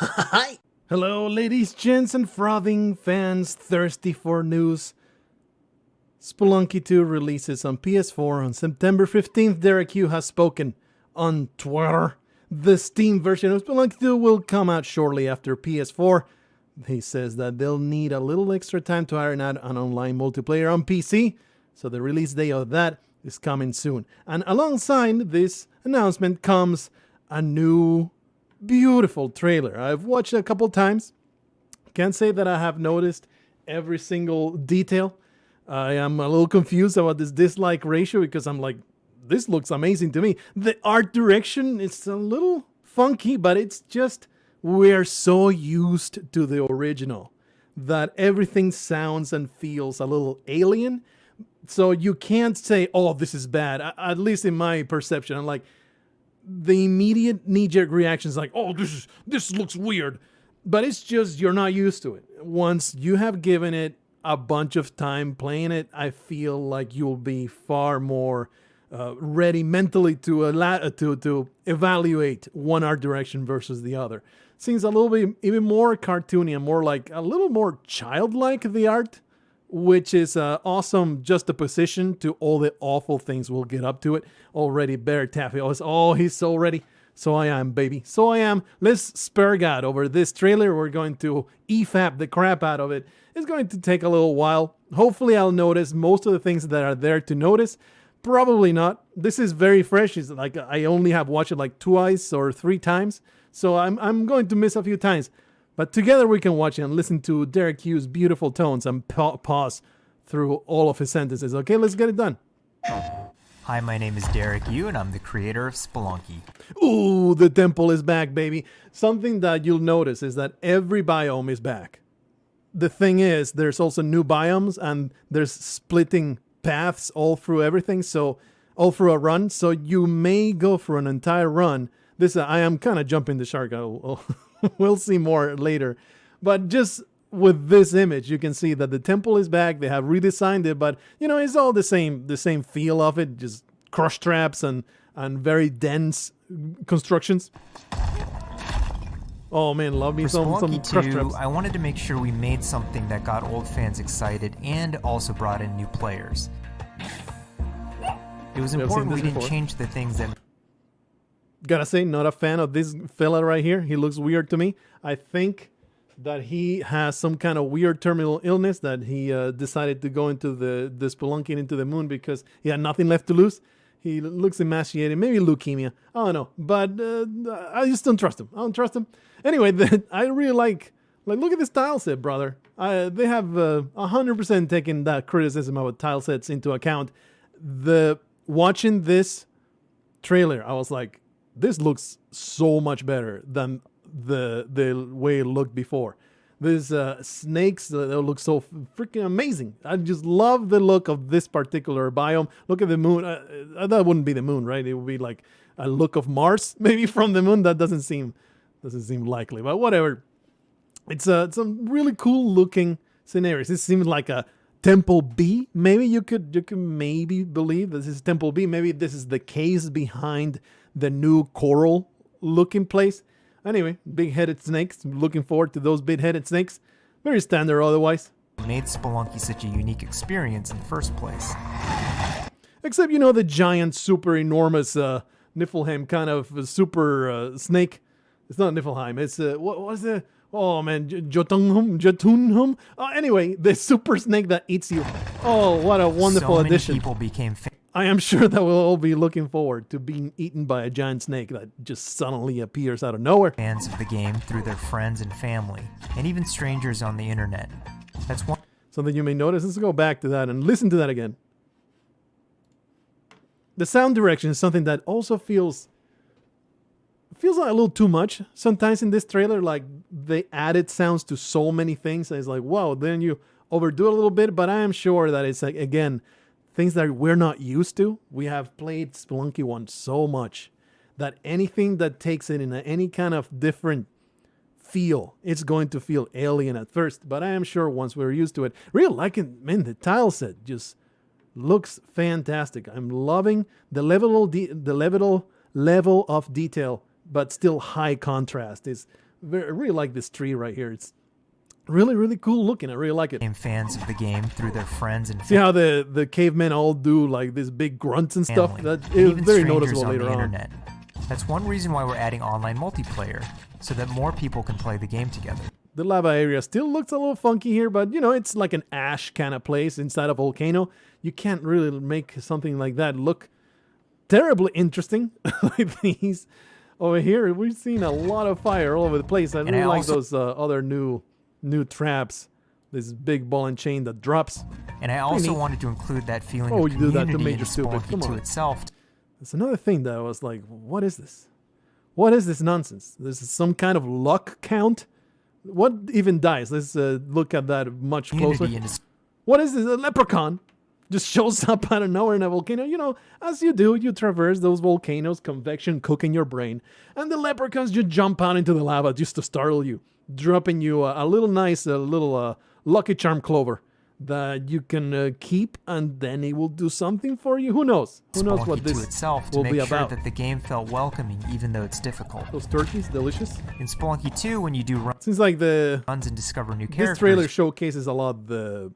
Hi! Hello, ladies, gents, and frothing fans thirsty for news. Spelunky 2 releases on PS4 on September 15th. Derek Yu has spoken on Twitter. The Steam version of Spelunky 2 will come out shortly after PS4. He says that they'll need a little extra time to iron out an online multiplayer on PC, so the release day of that is coming soon. And alongside this announcement comes a new beautiful trailer. I've watched it a couple times. Can't say that I have noticed every single detail. I am a little confused about this dislike ratio because I'm like, this looks amazing to me. The art direction is a little funky, but it's just we're so used to the original that everything sounds and feels a little alien. So you can't say, oh, this is bad. At least in my perception, I'm like, the immediate knee-jerk reaction is like, oh, this looks weird. But it's just you're not used to it. Once you have given it a bunch of time playing it, I feel like you'll be far more ready mentally to evaluate one art direction versus the other. Seems a little bit even more cartoony and more like a little more childlike, the art, which is awesome juxtaposition to all the awful things we'll get up to it. Already Bear Taffy. Oh, he's so ready. So I am, baby. So I am. Let's spare God over this trailer. We're going to Efap the crap out of it. It's going to take a little while. Hopefully I'll notice most of the things that are there to notice. Probably not. This is very fresh. It's like I only have watched it like twice or 3 times. So I'm going to miss a few times. But together we can watch it and listen to Derek Yu's beautiful tones and pause through all of his sentences. Okay, let's get it done. Hi, my name is Derek Yu, and I'm the creator of Spelunky. Ooh, the temple is back, baby. Something that you'll notice is that every biome is back. The thing is, there's also new biomes, and there's splitting paths all through everything, so all through a run. So you may go for an entire run. This I am kind of jumping the shark. We'll see more later. But just with this image, you can see that the temple is back. They have redesigned it, but you know, it's all the same feel of it, just crush traps and very dense constructions. Oh man, love me some crush traps. I wanted to make sure we made something that got old fans excited and also brought in new players. It was important we didn't change the things that... Gotta say, not a fan of this fella right here. He looks weird to me. I think that he has some kind of weird terminal illness that he decided to go into the spelunking into the moon because he had nothing left to lose. He looks emaciated, maybe leukemia. I don't know, but I just don't trust him. I don't trust him. Anyway, I really like look at this tile set, brother. They have 100% taken that criticism about tile sets into account. Watching this trailer, I was like, this looks so much better than the way it looked before. These snakes that look so freaking amazing. I just love the look of this particular biome. Look at the moon. That wouldn't be the moon, right? It would be like a look of Mars, maybe from the moon. That doesn't seem likely, but whatever. It's some really cool looking scenarios. This seems like a Temple B. Maybe you could maybe believe this is Temple B. Maybe this is the case behind the new coral looking place. Anyway, big-headed snakes. Looking forward to those big-headed snakes. Very standard otherwise. Made Spelunky such a unique experience in the first place. Except, you know, the giant, super enormous Niflheim kind of super snake. It's not Niflheim. It's, what was it? Oh, man, Jotunhum? Anyway, the super snake that eats you. Oh, what a wonderful addition. So many people became I am sure that we'll all be looking forward to being eaten by a giant snake that just suddenly appears out of nowhere. Fans of the game through their friends and family, and even strangers on the internet. That's one something you may notice. Let's go back to that and listen to that again. The sound direction is something that also feels like a little too much sometimes in this trailer. Like they added sounds to so many things. And it's like, wow, then you overdo it a little bit. But I am sure that it's like, again, things that we're not used to. We have played Spelunky 1 so much that anything that takes it in any kind of different feel, it's going to feel alien at first. But I am sure once we're used to it, really liking, man, the tile set just looks fantastic. I'm loving the level of detail, but still high contrast. It's I really like this tree right here. It's really, really cool looking. I really like it. Fans of the game through their friends and See how the cavemen all do like this big grunts and stuff? family, That and is even very strangers noticeable on later the on. internet. That's one reason why we're adding online multiplayer, so that more people can play the game together. The lava area still looks a little funky here, but you know, it's like an ash kind of place inside a volcano. You can't really make something like that look terribly interesting. Like these over here, we've seen a lot of fire all over the place. I really I like also- those other new traps. This big ball and chain that drops. And I also neat. wanted to include that feeling Oh, of you do that to community Major in Stupid. Spelunky Come to on. itself. That's another thing that I was like, what is this? What is this nonsense? This is some kind of luck count? What even dies? Let's look at that much closer. Community in What is this? A leprechaun just shows up out of nowhere in a volcano. You know, as you do, you traverse those volcanoes, convection cooking your brain, and the leprechauns just jump out into the lava just to startle you, dropping you a little nice, little Lucky Charm clover that you can keep, and then it will do something for you. Who knows? Who knows what Spelunky this to itself to will make be sure about? that the game felt welcoming even though it's difficult. Those turkeys, delicious. In Spelunky 2, when you do Seems like runs and discover new this characters, trailer showcases a lot of the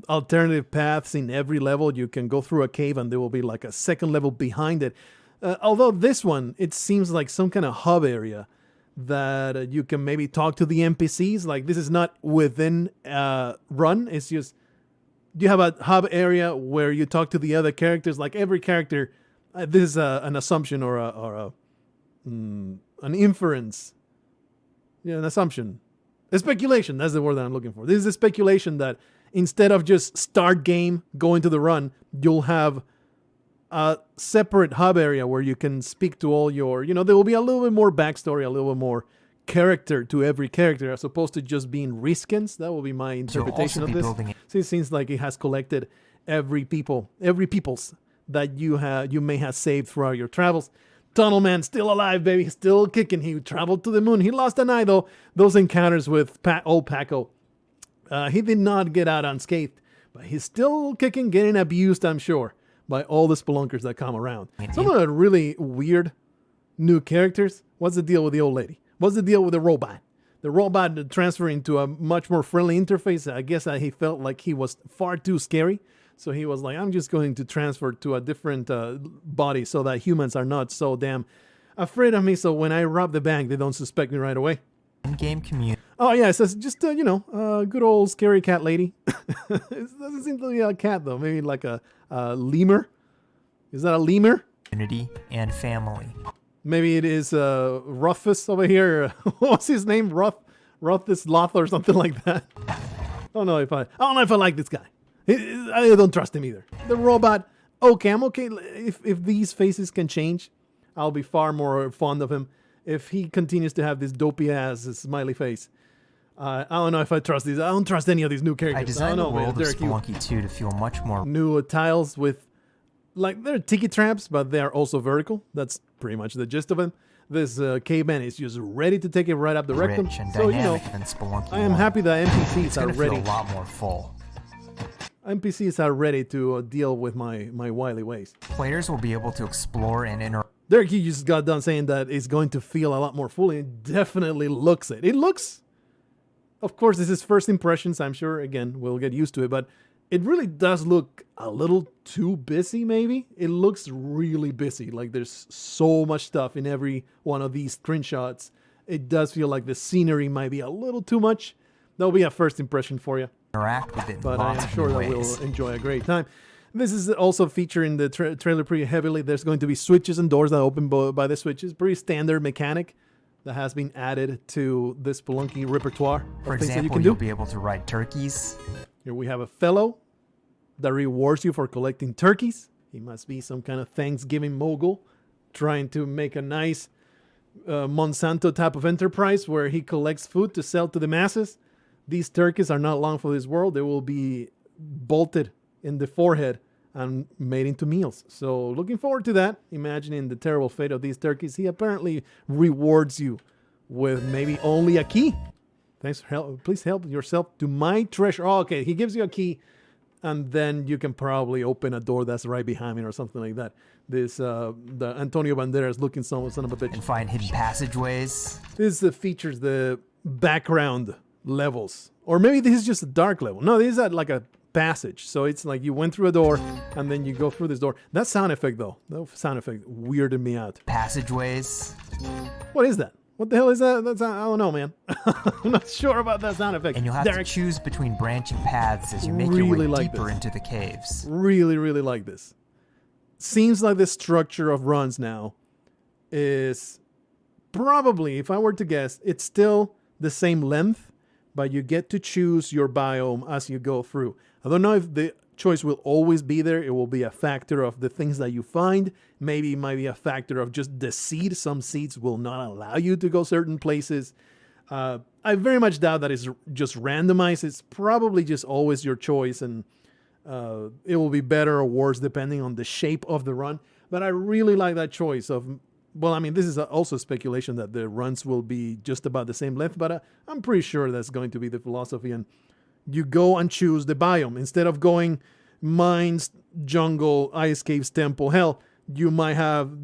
alternative paths in every level. You can go through a cave and there will be like a second level behind it. Although this one, it seems like some kind of hub area that you can maybe talk to the NPCs. Like this is not within run. It's just you have a hub area where you talk to the other characters. Like every character, this is an assumption or an inference. Yeah, an assumption. A speculation, that's the word that I'm looking for. This is a speculation that instead of just start game, go into the run, you'll have a separate hub area where you can speak to all your, there will be a little bit more backstory, a little bit more character to every character as opposed to just being reskins. That will be my interpretation also of be this. building it. So it seems like it has collected every people's that you may have saved throughout your travels. Tunnel Man still alive, baby, still kicking. He traveled to the moon. He lost an eye though. Those encounters with old Paco, he did not get out unscathed, but he's still kicking, getting abused, I'm sure, by all the spelunkers that come around. Some of the really weird new characters. What's the deal with the old lady? What's the deal with the robot? The robot transferring to a much more friendly interface. I guess he felt like he was far too scary. So he was like, I'm just going to transfer to a different body so that humans are not so damn afraid of me. So when I rob the bank, they don't suspect me right away. In-game community. Oh, yeah, it says just, good old scary cat lady. It doesn't seem to be a cat, though. Maybe like a lemur. Is that a lemur? Community and family. Maybe it is Ruffus over here. What's his name? Ruffus Loth or something like that. I don't know if I like this guy. I don't trust him either. The robot, okay, I'm okay. If these faces can change, I'll be far more fond of him. If he continues to have this dopey ass smiley face, I don't know if I trust these. I don't trust any of these new characters. I designed don't the know, world of Derek, you- Spelunky 2 to feel much more New tiles with, like, they're tiki traps, but they are also vertical. That's pretty much the gist of them. This caveman is just ready to take it right up the rectum. rich and So, dynamic than Spelunky I am 1. happy that It's NPCs going are to feel ready. a lot more full. NPCs are ready to deal with my wily ways. Players will be able to explore and interact Derek, you just got done saying that it's going to feel a lot more full. It definitely looks it. It looks, of course, this is first impressions. I'm sure, again, we'll get used to it, but it really does look a little too busy, maybe. It looks really busy. Like there's so much stuff in every one of these screenshots. It does feel like the scenery might be a little too much. That'll be a first impression for you. with it in But I lots am of sure new that ways. we'll enjoy a great time. This is also featuring the trailer pretty heavily. There's going to be switches and doors that open by the switches. Pretty standard mechanic that has been added to this Spelunky repertoire of For things that you example, can you'll do. be able to ride turkeys. Here we have a fellow that rewards you for collecting turkeys. He must be some kind of Thanksgiving mogul trying to make a nice Monsanto type of enterprise where he collects food to sell to the masses. These turkeys are not long for this world. They will be bolted in the forehead and made into meals. So looking forward to that. Imagining the terrible fate of these turkeys. He apparently rewards you with maybe only a key. Thanks for help. Please help yourself to my treasure. Oh, okay, he gives you a key and then you can probably open a door that's right behind me or something like that. This the Antonio Banderas looking son of a bitch. And find hidden passageways. This features the background levels, or maybe this is just a dark level. No, this is like a passage, so it's like you went through a door and then you go through this door. That sound effect though, that sound effect weirded me out. Passageways. What is that? What the hell is that? That's, I don't know, man. I'm not sure about that sound effect. And you'll have to choose between branching paths as you make your way deeper into the caves. Really, really like this. Seems like the structure of runs now is probably, if I were to guess, it's still the same length, but you get to choose your biome as you go through. I don't know if the choice will always be there. It will be a factor of the things that you find. Maybe it might be a factor of just the seed. Some seeds will not allow you to go certain places. I very much doubt that it's just randomized. It's probably just always your choice, and it will be better or worse depending on the shape of the run. But I really like that choice of, well, I mean, this is also speculation that the runs will be just about the same length, but I'm pretty sure that's going to be the philosophy. And you go and choose the biome. Instead of going mines, jungle, ice caves, temple, hell, you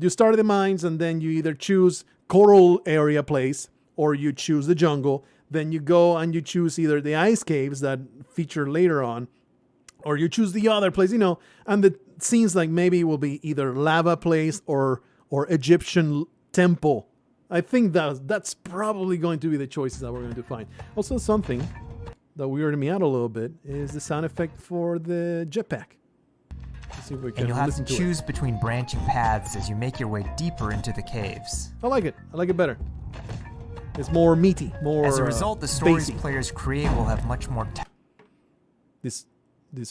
start at the mines and then you either choose coral area place or you choose the jungle. Then you go and you choose either the ice caves that feature later on, or you choose the other place, and it seems like maybe it will be either lava place or Egyptian temple. I think that's probably going to be the choices that we're going to find. Also, something that weirded me out a little bit is the sound effect for the jetpack. Let's see if we can and you'll have listen to to choose it. between branching paths as you make your way deeper into the caves. I like it better. It's more meaty, more As a result, the stories spacey. players create will have much more This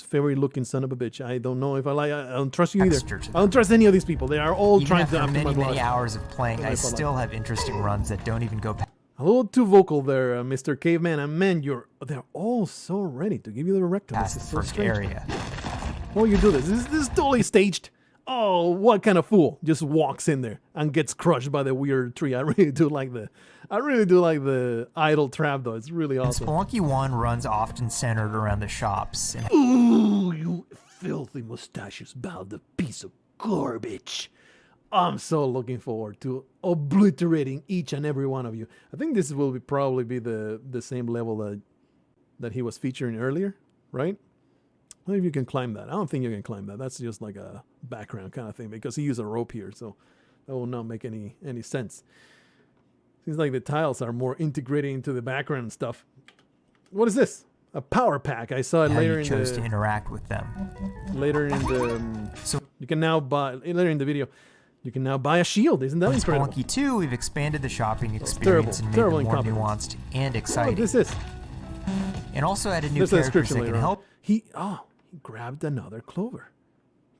fairy-looking son of a bitch. I don't know if I don't trust you either. texture to I don't trust any of these people. They are all Even trying after to after my many blood. hours of playing, I That's what I still have interesting runs that don't even go past A little too vocal there, Mr. Caveman. And man, they're all so ready to give you the rectum. This the is so first strange. area. Oh, you do this. This is totally staged. Oh, what kind of fool just walks in there and gets crushed by the weird tree? I really do like the idle trap though. It's really awesome. Spelunky 1 runs often centered around the shops. And Ooh, you filthy mustaches bound a piece of garbage. I'm so looking forward to obliterating each and every one of you. I think this will probably be the same level that he was featuring earlier, right? I don't know if you can climb that. I don't think you can climb that. That's just like a background kind of thing because he used a rope here, so that will not make any sense. Seems like the tiles are more integrated into the background stuff. What is this? A power pack. I saw it how later you in chose the to interact with them. later in the So you can now buy later in the video. You can now buy a shield. Isn't that in incredible? Spelunky 2, we've expanded the shopping experience and made terrible it more incompetence. nuanced and Oh, exciting. this is. And also added new There's a characters description that later can on. help. He grabbed another clover.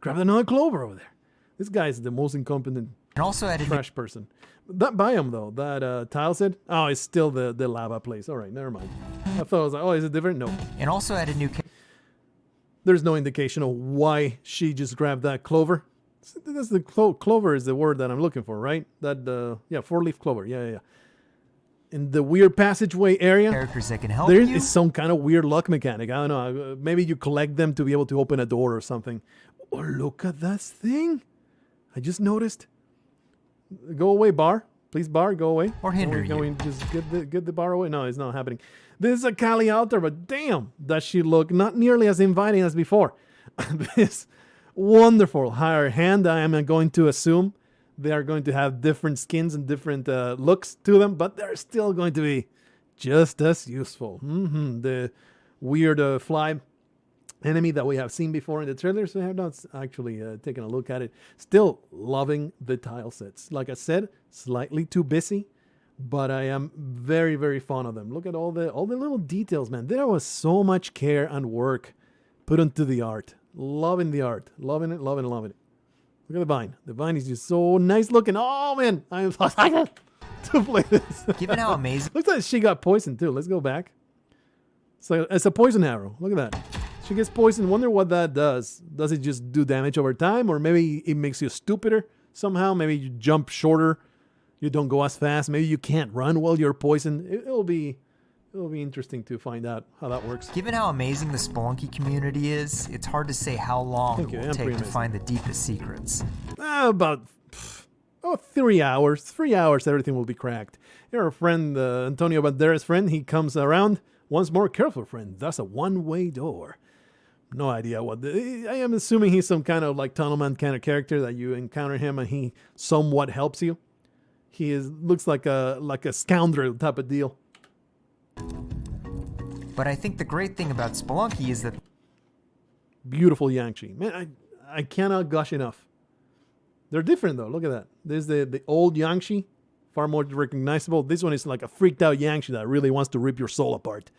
Grabbed another clover over there. This guy's the most incompetent And also added new trash person. That biome though, that tile said, oh, it's still the lava place. All right, never mind. I thought it was like, oh, is it different? No. and also added new There's no indication of why she just grabbed that clover. That's the clover is the word that I'm looking for, right? That 4-leaf clover. Yeah. In the weird passageway area, characters that can help there you. is some kind of weird luck mechanic. I don't know. Maybe you collect them to be able to open a door or something. Oh, look at that thing. I just noticed. Go away, bar. Please, bar, go away. Or hinder Can we you. just get the bar away? No, it's not happening. This is a Cali altar, but damn, does she look not nearly as inviting as before. This wonderful higher hand, I am going to assume they are going to have different skins and different looks to them, but they're still going to be just as useful. The weird fly enemy that we have seen before in the trailers. We have not actually taken a look at it. Still loving the tile sets. Like I said, slightly too busy, but I am very, very fond of them. Look at all the little details, man. There was so much care and work put into the art. Loving the art. Loving it. Look at the vine. The vine is just so nice looking. Oh, man. I'm so excited to play this. Given how amazing Looks like she got poisoned, too. Let's go back. So it's a poison arrow. Look at that. She gets poisoned. Wonder what that does. Does it just do damage over time? Or maybe it makes you stupider somehow? Maybe you jump shorter. You don't go as fast. Maybe you can't run while you're poisoned. It'll be It'll be interesting to find out how that works. Given how amazing the Spelunky community is, it's hard to say how long it will take to find the deepest secrets. About 3 hours. 3 hours, everything will be cracked. Your friend, Antonio Bandera's friend, he comes around. Once more, careful, friend. That's a one-way door. No idea what. I am assuming he's some kind of like Tunnelman kind of character that you encounter him and he somewhat helps you. He looks like a scoundrel type of deal. But I think the great thing about Spelunky is that beautiful Yangshi. Man, I cannot gush enough. They're different though. Look at that. There's the old Yangshi, far more recognizable. This one is like a freaked out Yangshi that really wants to rip your soul apart.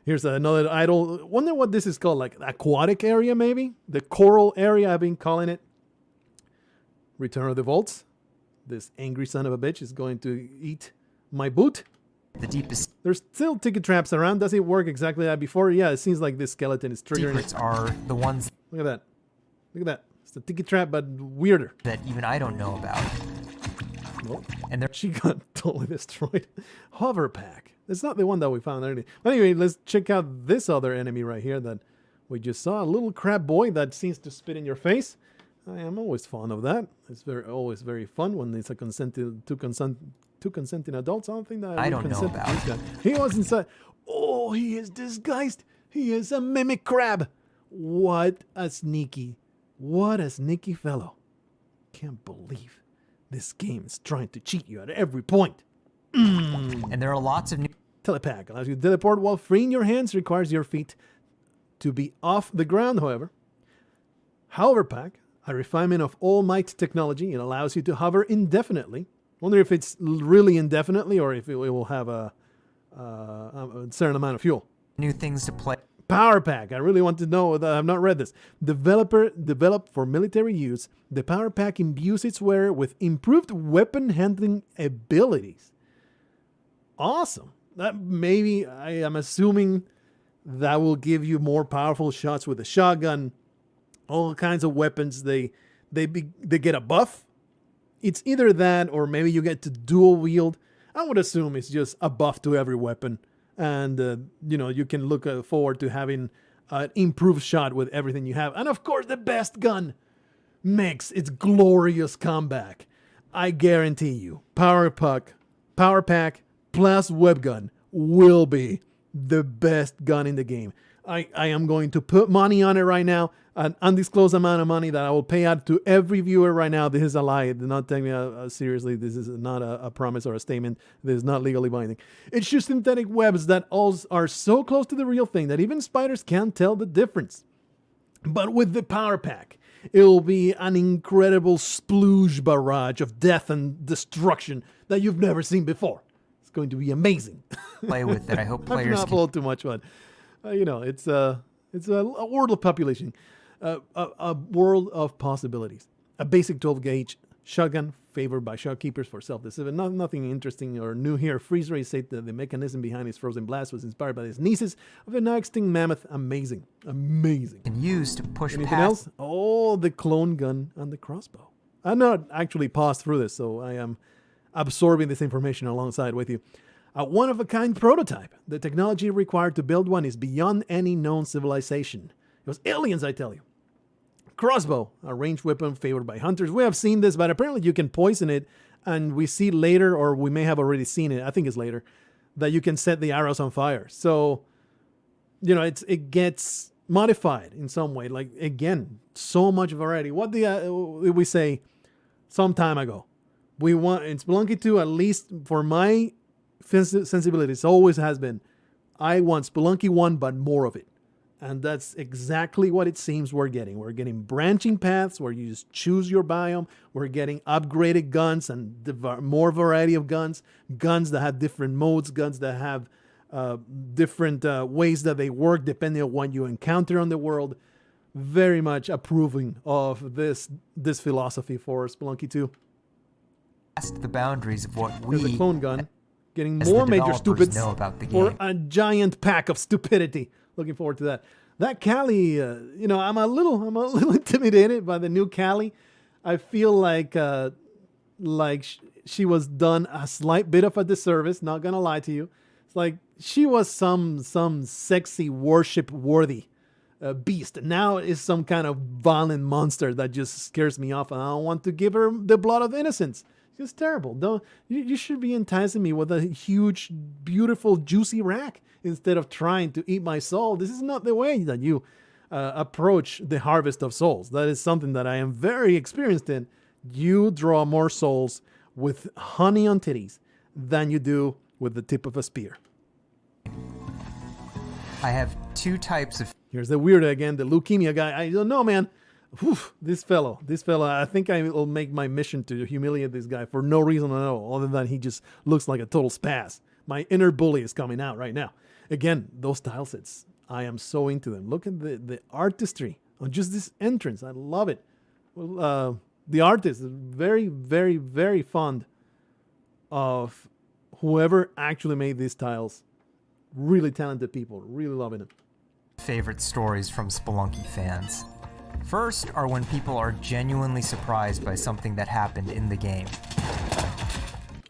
Here's another idol. Wonder what this is called, like aquatic area maybe? The coral area I've been calling it. Return of the Vaults. This angry son of a bitch is going to eat my boot. the deepest There's still ticket traps around. Does it work exactly like before? Yeah, it seems like this skeleton is triggering secrets are the ones Look at that. Look at that. It's a ticket trap, but weirder. that even I don't know about. Nope. And they're She got totally destroyed. Hover pack. It's not the one that we found already. But anyway, let's check out this other enemy right here that we just saw. A little crab boy that seems to spit in your face. I am always fond of that. It's always very fun when it's a two consenting adults. I don't think that I don't know consent to about. this guy. He was inside. Oh, he is disguised. He is a mimic crab. What a sneaky fellow. Can't believe this game is trying to cheat you at every point. and there are lots of new Telepack allows you to teleport while freeing your hands, requires your feet to be off the ground, however. Hoverpack, a refinement of All Might technology, it allows you to hover indefinitely. Wonder if it's really indefinitely or if it will have a certain amount of fuel. new things to play. Power Pack. I really want to know. I've not read this. Developed for military use, the Power Pack imbues its wearer with improved weapon handling abilities. Awesome. That maybe, I am assuming that will give you more powerful shots with a shotgun. All kinds of weapons. They get a buff. It's either that or maybe you get to dual wield. I would assume it's just a buff to every weapon. And, you can look forward to having an improved shot with everything you have. And, of course, the best gun makes its glorious comeback. I guarantee you, Power Pack plus Webgun will be the best gun in the game. I am going to put money on it right now, an undisclosed amount of money that I will pay out to every viewer right now. This is a lie. Do not take me seriously. This is not a promise or a statement. This is not legally binding. It's just synthetic webs that all are so close to the real thing that even spiders can't tell the difference. But with the Power Pack, it will be an incredible splooge barrage of death and destruction that you've never seen before. It's going to be amazing. Play with that I hope I'm players not can full too much fun. It's a world of population, a world of possibilities. A basic 12 gauge shotgun favored by shopkeepers for self-defense. Nothing interesting or new here. Freeze Ray said that the mechanism behind his frozen blast was inspired by his nieces of the now extinct mammoth. Amazing. use to push Anything past else? Oh, the clone gun and the crossbow. I'm not actually paused through this, so I am absorbing this information alongside with you. A one-of-a-kind prototype. The technology required to build one is beyond any known civilization. It was aliens, I tell you. Crossbow, a ranged weapon favored by hunters. We have seen this, but apparently you can poison it, and we see later, or we may have already seen it, I think it's later, that you can set the arrows on fire. So, it gets modified in some way. Like, again, so much variety. What did we say some time ago? We want, in Spelunky 2, at least for my sensibilities, always has been, I want Spelunky 1, but more of it. And that's exactly what it seems we're getting. We're getting branching paths where you just choose your biome. We're getting upgraded guns and more variety of guns. Guns that have different modes. Guns that have different ways that they work depending on what you encounter on the world. Very much approving of this philosophy for Spelunky 2. the boundaries of what There's a we clone gun. Getting as the more major developers stupids know about the for game. a giant pack of stupidity. Looking forward to that. That Cali, I'm a little intimidated by the new Cali. I feel like she was done a slight bit of a disservice. Not gonna lie to you. It's like she was some sexy worship worthy beast. Now is some kind of violent monster that just scares me off, and I don't want to give her the blood of innocence. It's terrible. Don't you should be enticing me with a huge, beautiful, juicy rack instead of trying to eat my soul. This is not the way that you approach the harvest of souls. That is something that I am very experienced in. You draw more souls with honey on titties than you do with the tip of a spear. I have two types of... Here's the weirdo again, the leukemia guy. I don't know, man. Whew, this fellow, I think I will make my mission to humiliate this guy for no reason at all, other than he just looks like a total spaz. My inner bully is coming out right now. Again, those tile sets, I am so into them. Look at the artistry on just this entrance. I love it. Well, the artist is very, very, very fond of whoever actually made these tiles. Really talented people, really loving it. Favorite stories from Spelunky fans. First are when people are genuinely surprised by something that happened in the game.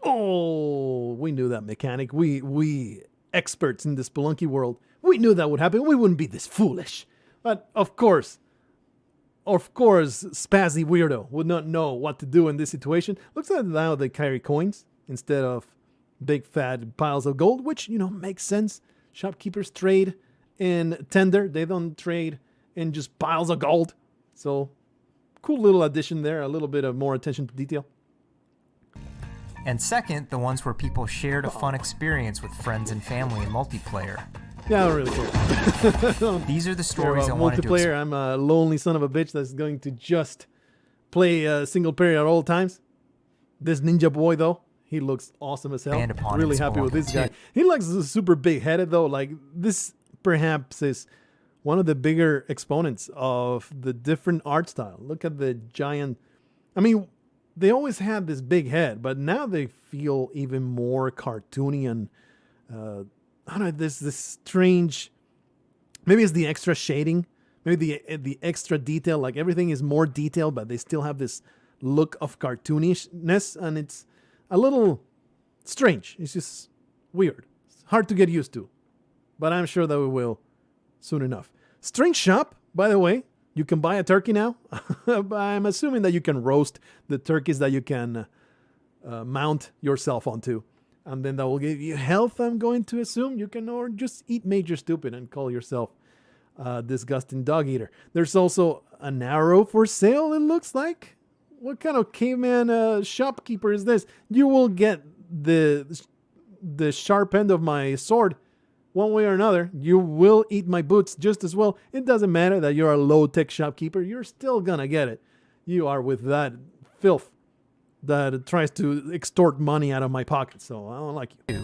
Oh, we knew that mechanic. We experts in the Spelunky world, we knew that would happen. We wouldn't be this foolish. But of course, Spazzy Weirdo would not know what to do in this situation. Looks like now they carry coins instead of big fat piles of gold, which, makes sense. Shopkeepers trade in tender. They don't trade in just piles of gold. So, cool little addition there. A little bit of more attention to detail. And second, the ones where people shared a fun experience with friends and family in multiplayer. Yeah, I don't really care. These are the stories I wanted to multiplayer. I'm a lonely son of a bitch that's going to just play single player at all times. This ninja boy, though, he looks awesome as hell. Really happy with this guy. He looks super big-headed, though. Like, this perhaps is one of the bigger exponents of the different art style. Look at the giant... I mean, they always had this big head, but now they feel even more cartoony and... I don't know, this strange... Maybe it's the extra shading. Maybe the extra detail. Like, everything is more detailed, but they still have this look of cartoonishness, and it's a little strange. It's just weird. It's hard to get used to. But I'm sure that we will soon enough. Strange shop, by the way. You can buy a turkey now. I'm assuming that you can roast the turkeys that you can mount yourself onto. And then that will give you health, I'm going to assume. You can, or just eat Major Stupid and call yourself a disgusting dog eater. There's also an arrow for sale, it looks like. What kind of caveman shopkeeper is this? You will get the sharp end of my sword one way or another. You will eat my boots just as well. It doesn't matter that you're a low-tech shopkeeper. You're still gonna get it. You are with that filth that tries to extort money out of my pocket, so I don't like you.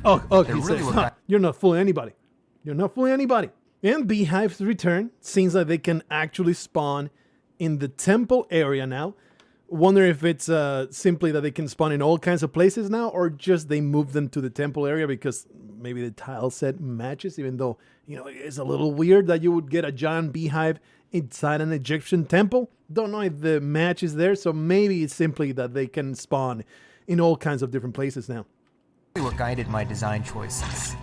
Oh, he says, you're not fooling anybody. You're not fooling anybody. And Beehives return. Seems like they can actually spawn in the temple area now. Wonder if it's simply that they can spawn in all kinds of places now, or just they move them to the temple area because maybe the tile set matches, even though, it's a little weird that you would get a giant beehive inside an Egyptian temple. Don't know if the match is there, so maybe it's simply that they can spawn in all kinds of different places now. What guided my design choices.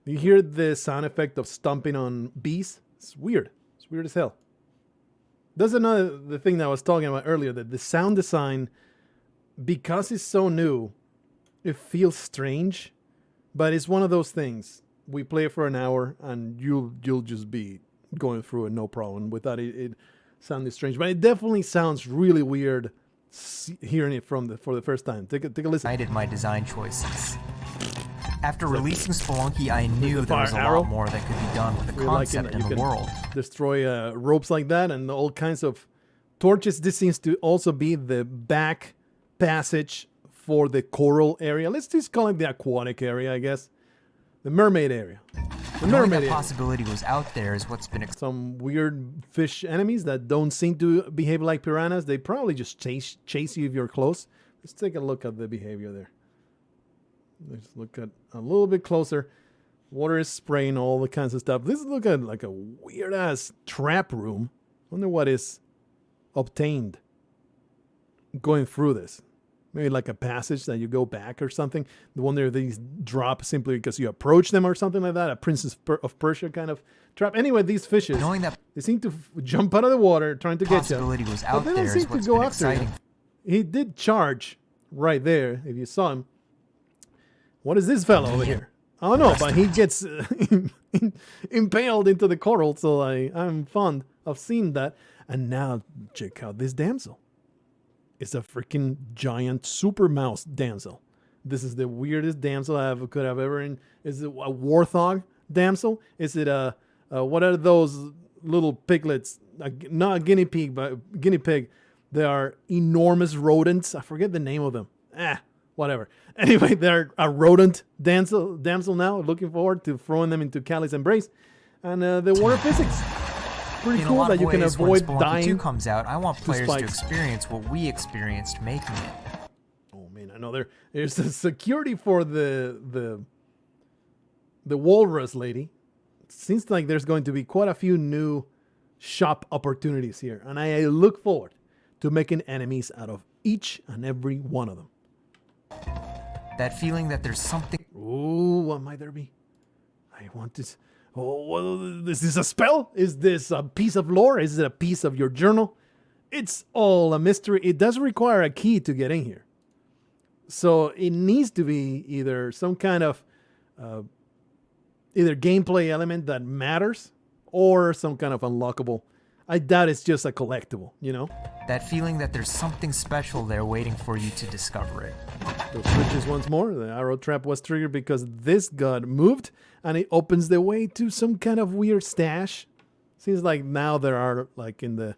You hear the sound effect of stomping on bees? It's weird. It's weird as hell. That's the thing that I was talking about earlier, that the sound design, because it's so new, it feels strange, but it's one of those things. We play for an hour and you'll just be going through it no problem without it sounding strange. But it definitely sounds really weird hearing it for the first time. Take a listen. I did my design choices. After releasing Spelunky, I knew there was a lot more that could be done with the concept in the world. Destroy ropes like that and all kinds of torches. This seems to also be the back passage for the coral area. Let's just call it the aquatic area, I guess. The mermaid area. The mermaid area. Possibility was out there is what's been... Some weird fish enemies that don't seem to behave like piranhas. They probably just chase you if you're close. Let's take a look at the behavior there. Let's look at a little bit closer. Water is spraying, all the kinds of stuff. This looks like a weird-ass trap room. I wonder what is obtained going through this. maybe like a passage that you go back or something. The one where these drop simply because you approach them or something like that. A Princess of Persia kind of trap. Anyway, these fishes, Knowing that they seem to jump out of the water trying to get you. possibility was But out they don't there seem is to what's go been after you. exciting. He did charge right there, if you saw him. What is this fellow over here? I don't know, but he gets impaled into the coral, so I'm fond of seeing that. And now, check out this damsel. It's a freaking giant super mouse damsel. This is the weirdest damsel could have ever in. Is it a warthog damsel? Is it what are those little piglets? Not a guinea pig, but guinea pig. They are enormous rodents. I forget the name of them. Whatever. Anyway, they're a rodent damsel now. Looking forward to throwing them into Cali's embrace. And the water physics. Pretty In a cool lot that of you can ways, avoid when Spelunky dying. 2 comes out, I want players to spikes. experience what we experienced making it. Oh man, I know there's a security for the walrus lady. Seems like there's going to be quite a few new shop opportunities here, and I look forward to making enemies out of each and every one of them. That feeling that there's something Ooh, what might there be? I want this. Oh, well, is this a spell? Is this a piece of lore? Is it a piece of your journal? It's all a mystery. It does require a key to get in here. So it needs to be either some kind of either gameplay element that matters or some kind of unlockable. I doubt it's just a collectible, you know? that feeling that there's something special there waiting for you to discover it. Those switches once more. The arrow trap was triggered because this got moved, and it opens the way to some kind of weird stash. Seems like now there are like in the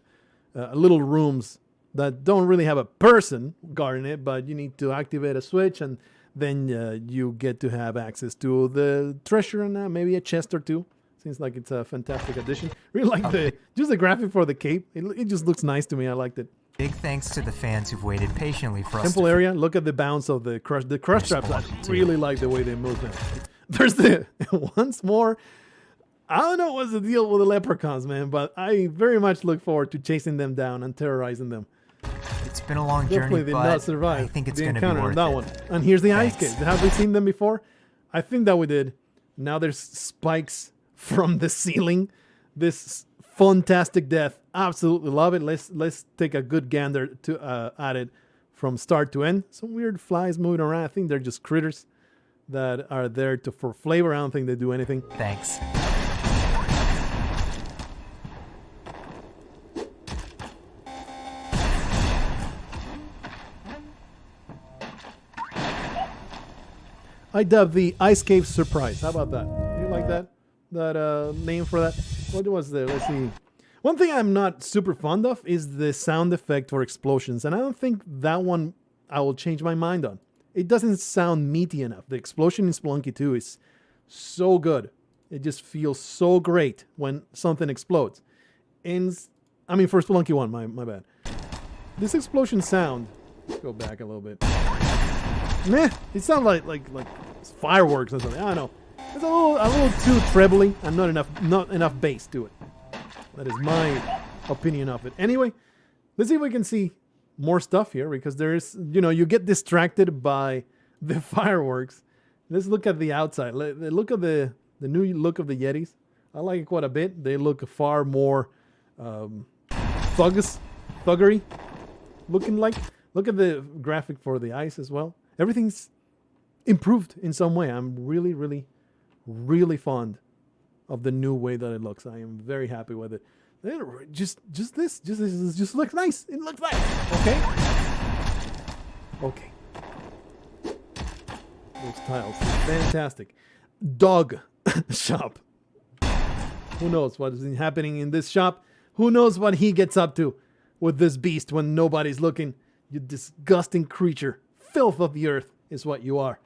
little rooms that don't really have a person guarding it, but you need to activate a switch, and then you get to have access to the treasure and maybe a chest or two. Seems like it's a fantastic addition. Really like the graphic for the cape. It just looks nice to me. I liked it. Big thanks to the fans who've waited patiently for us Temple to area. Look at the bounce of the crush. The crush traps. I Spelunky too. really like the way they move them. There's the once more. I don't know what's the deal with the leprechauns, man, but I very much look forward to chasing them down and terrorizing them. It's been a long Definitely journey, did but not survive I think it's the going to be encounter worth on that it. one. And here's the ice Thanks. skates. Have we seen them before? I think that we did. Now there's spikes from the ceiling. This fantastic death. Absolutely love it. Let's take a good gander to at it from start to end. Some weird flies moving around. I think they're just critters that are there for flavor. I don't think they do anything. Thanks. I dub the Ice Cave Surprise. How about that? Do you like that? That name for that? What was there? Let's see. One thing I'm not super fond of is the sound effect for explosions, and I don't think that one I will change my mind on. It doesn't sound meaty enough. The explosion in Spelunky 2 is so good. It just feels so great when something explodes. And I mean, for Spelunky 1, my bad. This explosion sound. Let's go back a little bit. Meh. It sounds like fireworks or something. I don't know. It's a little too trebly and not enough bass to it. That is my opinion of it. Anyway, let's see if we can see more stuff here, because there is, you get distracted by the fireworks. Let's look at the outside. Look at the new look of the Yetis. I like it quite a bit. They look far more thuggery looking like. Look at the graphic for the ice as well. Everything's improved in some way. I'm really, really, really fond of the new way that it looks. I am very happy with it. Just looks nice. It looks nice. Okay. Okay. Those tiles, fantastic. Dog shop. Who knows what is happening in this shop? Who knows what he gets up to with this beast when nobody's looking? You disgusting creature. Filth of the earth is what you are.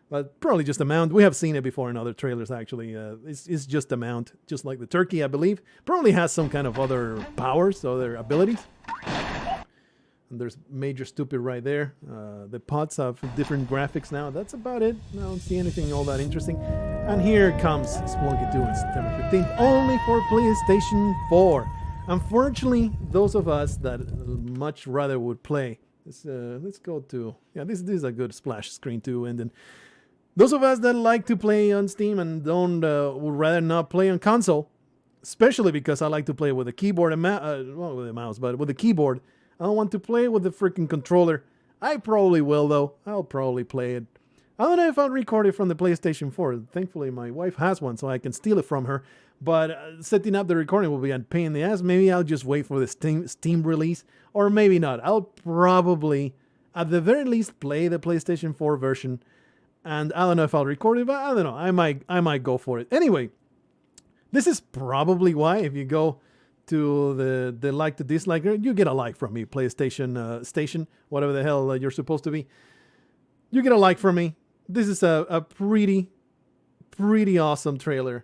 But probably just a mount. We have seen it before in other trailers, actually. It's just a mount, just like the turkey, I believe. Probably has some kind of other powers, other abilities. And there's Major Stupid right there. The pots have different graphics now. That's about it. I don't see anything all that interesting. And here comes Spelunky 2 on September 15th, only for PlayStation 4. Unfortunately, those of us that much rather would play Let's go to, yeah, this is a good splash screen too. And then those of us that like to play on Steam and don't would rather not play on console, especially because I like to play with a keyboard and well, with a mouse, but with a keyboard. I don't want to play with the freaking controller. I probably will though. I'll probably play it. I don't know if I'll record it from the PlayStation 4. Thankfully, my wife has one, so I can steal it from her. But setting up the recording will be a pain in the ass. Maybe I'll just wait for the Steam release, or maybe not. I'll probably, at the very least, play the PlayStation 4 version. And I don't know if I'll record it, but I don't know. I might go for it. Anyway, this is probably why if you go to the like to dislike, you get a like from me, PlayStation Station, whatever the hell you're supposed to be. You get a like from me. This is a pretty awesome trailer.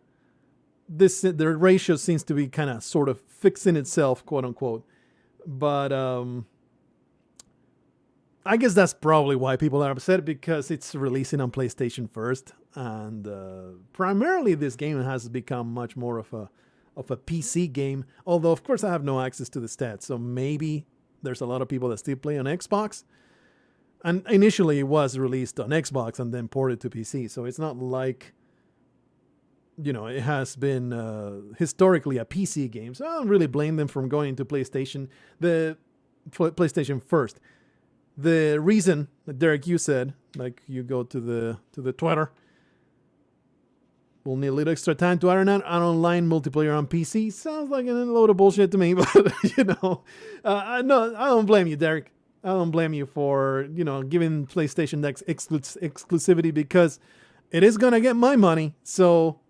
The ratio seems to be kind of sort of fixing itself, quote unquote. But I guess that's probably why people are upset, because it's releasing on PlayStation first, and primarily this game has become much more of a PC game. Although of course I have no access to the stats, so maybe there's a lot of people that still play on Xbox. And initially it was released on Xbox and then ported to PC, so it's not like, you know, it has been historically a PC game. So I don't really blame them from going to PlayStation, the PlayStation first. The reason that Derek, you said, like you go to the Twitter, we'll need a little extra time to iron out an online multiplayer on PC. Sounds like a load of bullshit to me, but you know, I don't blame you, Derek. I don't blame you for, you know, giving PlayStation exclusivity, because it is going to get my money. So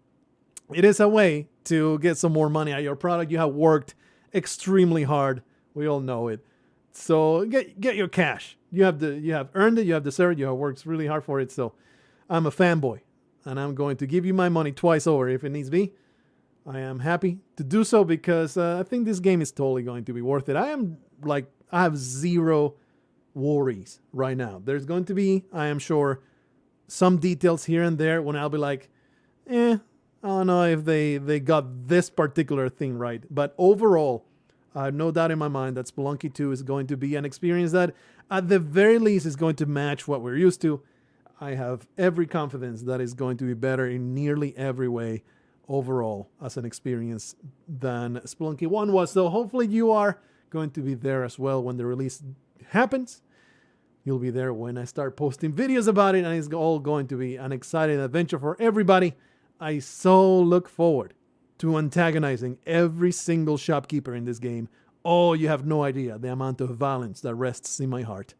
it is a way to get some more money out of your product. You have worked extremely hard. We all know it. So get your cash. You have earned it. You have deserved it. You have worked really hard for it. So I'm a fanboy, and I'm going to give you my money twice over if it needs be. I am happy to do so, because I think this game is totally going to be worth it. I have zero worries right now. There's going to be, I am sure, some details here and there when I'll be like, I don't know if they got this particular thing right. But overall, I have no doubt in my mind that Spelunky 2 is going to be an experience that, at the very least, is going to match what we're used to. I have every confidence that it's going to be better in nearly every way overall as an experience than Spelunky 1 was. So hopefully you are going to be there as well when the release happens. You'll be there when I start posting videos about it, and it's all going to be an exciting adventure for everybody. I so look forward to antagonizing every single shopkeeper in this game. Oh, you have no idea the amount of violence that rests in my heart.